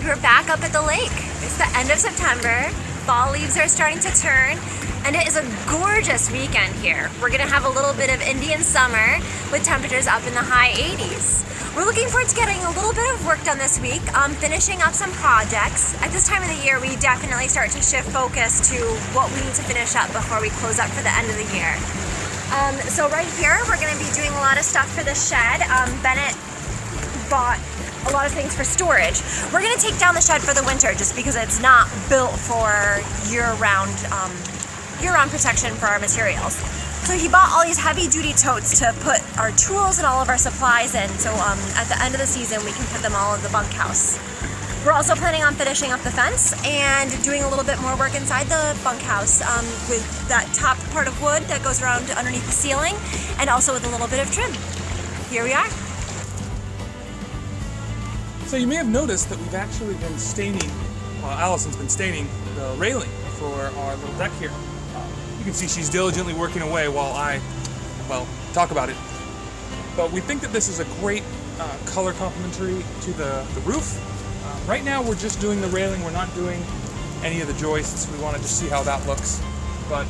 we're back up at the lake. It's the end of September, fall leaves are starting to turn, and it is a gorgeous weekend here. We're gonna have a little bit of Indian summer with temperatures up in the high 80s. We're looking forward to getting a little bit of work done this week, finishing up some projects. At this time of the year, we definitely start to shift focus to what we need to finish up before we close up for the end of the year. So right here, we're gonna be doing a lot of stuff for the shed. Bennett bought a lot of things for storage. We're gonna take down the shed for the winter just because it's not built for year-round protection for our materials. So he bought all these heavy-duty totes to put our tools and all of our supplies in, so at the end of the season we can put them all in the bunkhouse. We're also planning on finishing up the fence and doing a little bit more work inside the bunkhouse with that top part of wood that goes around underneath the ceiling, and also with a little bit of trim. Here we are. So you may have noticed that we've actually been staining, well, Allison's been staining the railing for our little deck here. You can see she's diligently working away while I, talk about it. But we think that this is a great color complementary to the roof. Right now we're just doing the railing, we're not doing any of the joists. We want to just see how that looks. But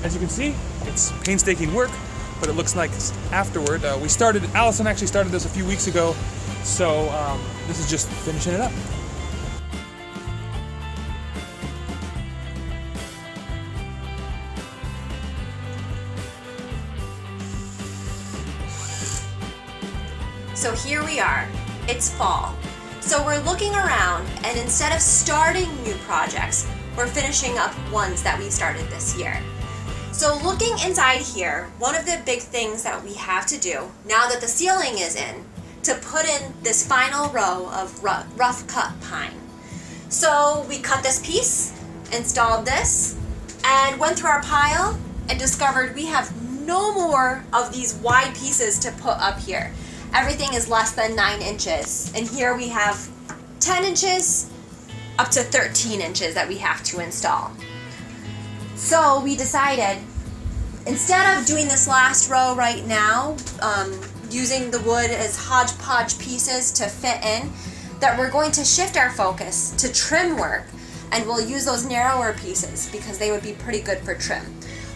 as you can see, it's painstaking work, but it looks nice afterward. Allison actually started this a few weeks ago, so this is just finishing it up. So here we are, it's fall. So we're looking around, and instead of starting new projects, we're finishing up ones that we started this year. So looking inside here, one of the big things that we have to do, now that the ceiling is in, to put in this final row of rough cut pine. So we cut this piece, installed this, and went through our pile and discovered we have no more of these wide pieces to put up here. Everything is less than 9 inches, and here we have 10 inches up to 13 inches that we have to install. So we decided, instead of doing this last row right now, using the wood as hodgepodge pieces to fit in, that we're going to shift our focus to trim work, and we'll use those narrower pieces because they would be pretty good for trim.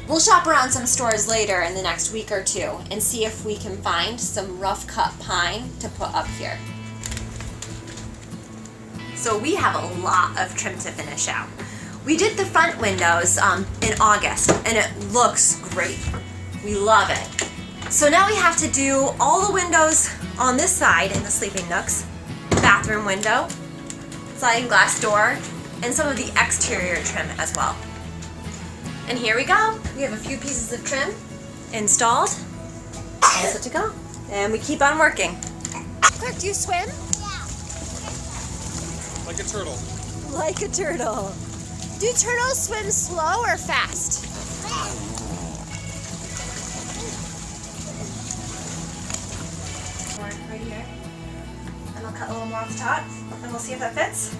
We'll shop around some stores later in the next week or two and see if we can find some rough cut pine to put up here. So we have a lot of trim to finish out. We did the front windows in August, and it looks great. We love it. So now we have to do all the windows on this side in the sleeping nooks, bathroom window, sliding glass door, and some of the exterior trim as well. And here we go. We have a few pieces of trim installed, all set to go. And we keep on working. Clark, do you swim? Yeah. Like a turtle. Like a turtle. Do turtles swim slow or fast? Right here. And I'll cut a little more off the top, and we'll see if that fits.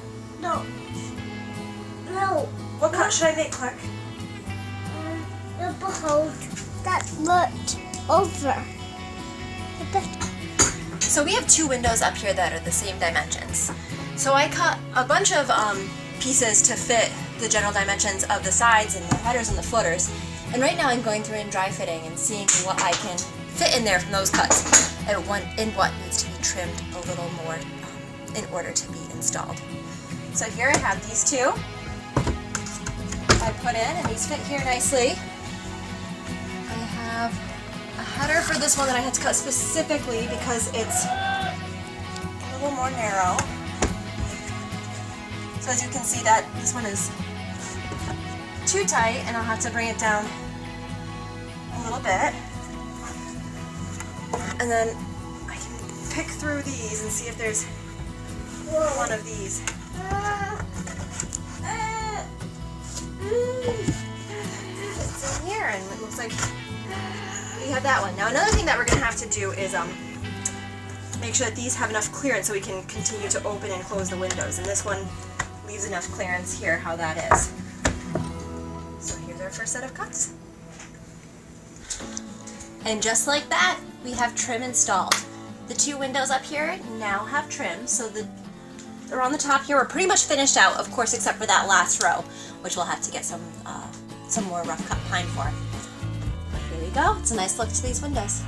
No. What cut should I make, Clark? Behold, that looked over. So we have 2 windows up here that are the same dimensions. So I cut a bunch of pieces to fit the general dimensions of the sides and the headers and the floaters. And right now I'm going through and dry fitting and seeing what I can fit in there from those cuts and what needs to be trimmed a little more in order to be installed. So here I have these 2 I put in, and these fit here nicely. I have a header for this one that I had to cut specifically because it's a little more narrow. So as you can see, that this one is too tight, and I'll have to bring it down a little bit. And then I can pick through these and see if there's one of these. It's in here, and it looks like we have that one. Now another thing that we're going to have to do is make sure that these have enough clearance so we can continue to open and close the windows. And this one leaves enough clearance here, how that is. So here's our first set of cuts. And just like that, we have trim installed. The 2 windows up here now have trim, so the around the top here. We're pretty much finished out, of course, except for that last row, which we'll have to get some more rough cut pine for. Here we go. It's a nice look to these windows.